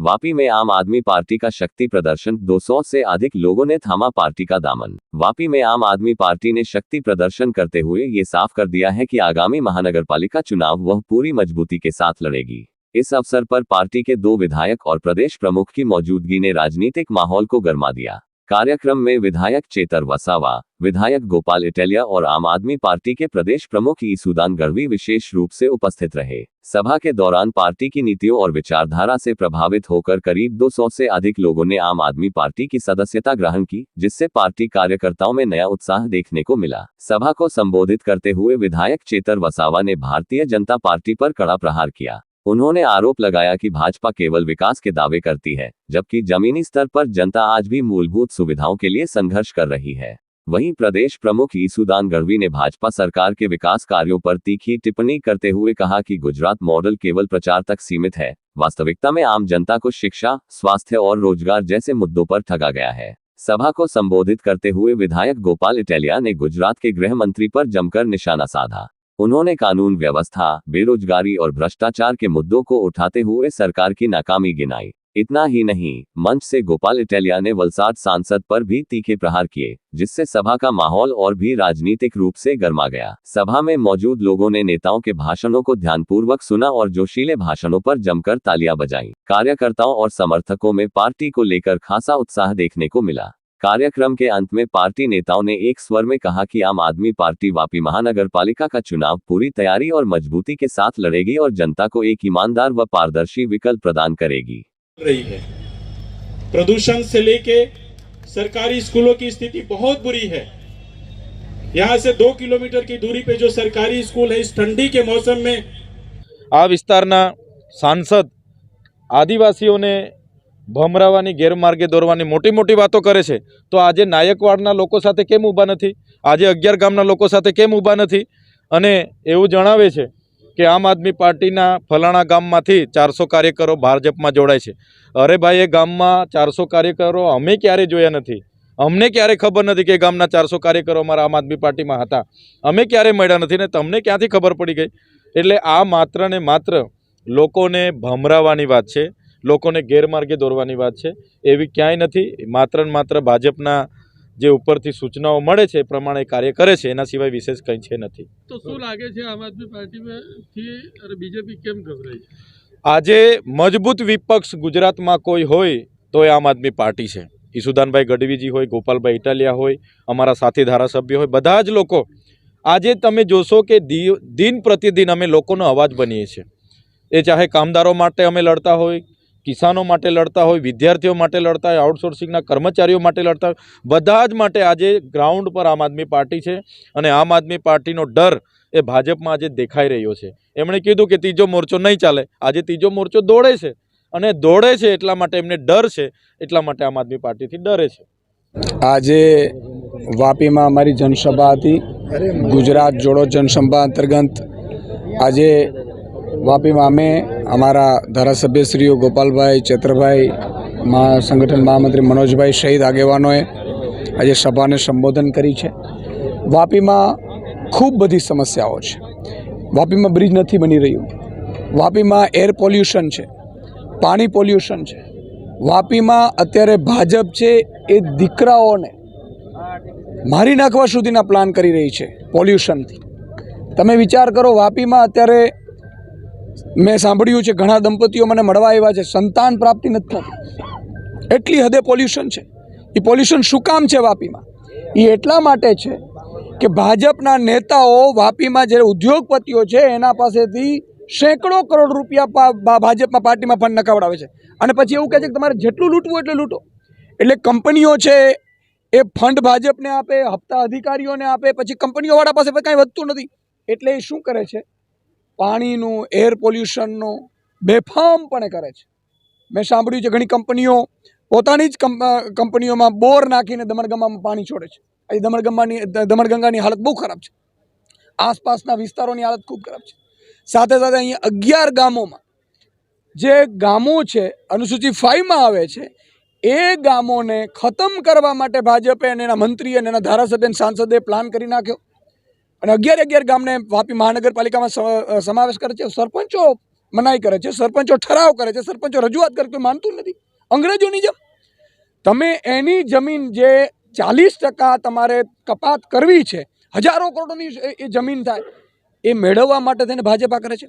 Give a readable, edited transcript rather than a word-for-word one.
वापी में आम आदमी पार्टी का शक्ति प्रदर्शन, 200 से अधिक लोगों ने थामा पार्टी का दामन। वापी में आम आदमी पार्टी ने शक्ति प्रदर्शन करते हुए ये साफ कर दिया है कि आगामी महानगरपालिका चुनाव वह पूरी मजबूती के साथ लड़ेगी। इस अवसर पर पार्टी के 2 विधायक और प्रदेश प्रमुख की मौजूदगी ने राजनीतिक माहौल को गर्मा दिया। कार्यक्रम में विधायक चेतर वसावा, विधायक गोपाल इटैलिया और आम आदमी पार्टी के प्रदेश प्रमुख ईसुदान गढ़वी विशेष रूप से उपस्थित रहे। सभा के दौरान पार्टी की नीतियों और विचारधारा से प्रभावित होकर करीब 200 से अधिक लोगों ने आम आदमी पार्टी की सदस्यता ग्रहण की, जिससे पार्टी कार्यकर्ताओं में नया उत्साह देखने को मिला। सभा को संबोधित करते हुए विधायक चेतर वसावा ने भारतीय जनता पार्टी पर कड़ा प्रहार किया। उन्होंने आरोप लगाया कि भाजपा केवल विकास के दावे करती है, जबकि जमीनी स्तर पर जनता आज भी मूलभूत सुविधाओं के लिए संघर्ष कर रही है। वहीं प्रदेश प्रमुख ईसुदान गढ़वी ने भाजपा सरकार के विकास कार्यों पर तीखी टिप्पणी करते हुए कहा कि गुजरात मॉडल केवल प्रचार तक सीमित है, वास्तविकता में आम जनता को शिक्षा, स्वास्थ्य और रोजगार जैसे मुद्दों पर ठगा गया है। सभा को संबोधित करते हुए विधायक गोपाल इटैलिया ने गुजरात के गृह मंत्री पर जमकर निशाना साधा। उन्होंने कानून व्यवस्था, बेरोजगारी और भ्रष्टाचार के मुद्दों को उठाते हुए सरकार की नाकामी गिनाई। इतना ही नहीं, मंच से गोपाल इटैलिया ने वलसाड सांसद पर भी तीखे प्रहार किए, जिससे सभा का माहौल और भी राजनीतिक रूप से गर्मा गया। सभा में मौजूद लोगों ने नेताओं के भाषणों को ध्यानपूर्वक सुना और जोशीले भाषणों पर जमकर तालियां बजाईं। कार्यकर्ताओं और समर्थकों में पार्टी को लेकर खासा उत्साह देखने को मिला। कार्यक्रम के अंत में पार्टी नेताओं ने एक स्वर में कहा कि आम आदमी पार्टी वापी महानगरपालिका का चुनाव पूरी तैयारी और मजबूती के साथ लड़ेगी और जनता को एक ईमानदार व पारदर्शी विकल्प प्रदान करेगी। रही है प्रदूषण से लेके सरकारी स्कूलों की स्थिति बहुत बुरी है। यहाँ से 2 किलोमीटर की दूरी पे जो सरकारी स्कूल है, इस ठंडी के मौसम में आ विस्तारना सांसद आदिवासीओने भमरावानी गैरमार्गे दौरवानी मोटी मोटी वातो करे छे, तो आजे नायकवाड़ना लोको साथे केम ऊभा नथी? आजे 11 गामना लोको साथे केम ऊभा नथी? अने एवुं जणावे छे कि आम आदमी पार्टीना फलाणा गाममांथी 400 कार्यकरो भाजपमां जोड़ाय छे। अरे भाई, ए गाममां 400 कार्यकरो अमे क्यारे जोया नथी। अमने क्यारे खबर नथी के गामना 400 कार्यकरो अमारा आम आदमी पार्टीमां हता। अमे क्यारे मळ्या नथी ने तमने क्यांथी खबर पड़ी गई? एटले आ मात्र ने मात्र लोकोने भमरावानी वात छे, लोकोने गैरमार्गे दौरवानी बात है। एवी क्यांय नथी। मात्र ने मात्र भाजपना जे उपरथी सूचनाओं मळे छे प्रमाणे कार्य करे छे, एना सिवाय विशेष कंई छे नथी। तो शुं लागे छे आम आदमी पार्टी में थी अरे बीजेपी केम गभराई? आजे मजबूत विपक्ष गुजरात में कोई होय तो आम आदमी पार्टी है। ईसुदानभाई गढ़वीजी होय, गोपालभाई इटालिया होय, अमारा साथी धारासभ्य होय, बधा ज लोको आजे तमे जोशो के दिन प्रतिदिन अमे लोकोनो अवाज बनीए छे। ए चाहे कामदारों माटे अमे लड़ता होय, किसानों माटे लड़ता हो, विद्यार्थीओ माटे लड़ता है, आउटसोर्सिंगना कर्मचारीओ माटे लड़ता हो, बधा ज माटे आजे ग्राउंड पर आम आदमी पार्टी है। अने आम आदमी पार्टीनो डर ए भाजपमां आजे देखाई रह्यो छे। एमणे कीधुं के तीजो मोर्चो नहीं चाले, आजे तीजो मोर्चो दौड़े छे अने दौड़े छे एटला माटे एमने डर छे, एटला माटे आम आदमी पार्टीथी डरे छे। आजे वापी में अमारी जनसभा थी, गुजरात जोड़ो जनसभा अंतर्गत आजे वापी में अमे अमारा धारासभ्य श्रीओ गोपालभाई, चेतरभाई, संगठन महामंत्री मनोजभाई सहित आगेवानोए आज सभा ने संबोधन करी छे। वापी में खूब बधी समस्याओं छे। वापी में ब्रिज नहीं बनी रह्यु, वापी में एयर पोल्यूशन है, पानी पोल्यूशन है। वापी में अत्यारे भाजप है ए दीकराओने मारी नाखवा सुधीना प्लान करी रही है पोल्यूशन थी। तमे विचार करो, वापी में अत्यारे मैं सांभळ्युं छे घणा दंपतीओ मने मळवा आव्या छे, संतान प्राप्ति नथी थती। एटली हदे पोल्यूशन छे। ए पोल्यूशन शुं काम छे वापी में? ए एटला माटे छे के भाजपना नेताओ वापी में जे उद्योगपतिओ छे एना पासेथी सैकड़ों करोड़ रुपया भाजपा पार्टी में फंड नखावडावे छे अने पछी एवुं कहे छे के तमारे जेटલું लूंटવું એટલું लूंटो। एटले कंपनीओ छे ए फंड भाजपने आपे, हप्ता अधिकारीओने आपे, पछी कंपनीओवाळा पासे कांई वधतुं नथी। एटले ए शुं करे छे? पाणीनु, एयर पोल्यूशननो बेफामपणे करे छे। मैं सांभळ्युं छे घणी कंपनीओ पोतानी ज कंपनीओमां बोर नाखीने दमणगंगामां पाणी छोड़े छे। अहीं दमणगंगानी हालत बहु खराब छे। आसपासना विस्तारोनी हालत खूब खराब छे। साथे साथे अहीं 11 गामोमां जे गामो छे अनुसूची 5 में आवे छे ए गामोने खत्म करवा माटे भाजपे अने एना मंत्री अने एना धारासभ्य सांसदे प्लान करी नाख्यो। અને 11 ગામને વાપી મહાનગરપાલિકામાં સમાવેશ કરે છે। સરપંચો મનાઈ કરે છે, સરપંચો ઠરાવ કરે છે, સરપંચો રજૂઆત કરે, કોઈ માનતું નથી. અંગ્રેજોની જેમ તમે એની જમીન જે 40% તમારે કપાત કરવી છે, હજારો કરોડોની એ જમીન થાય, એ મેળવવા માટે થઈને ભાજપા કરે છે.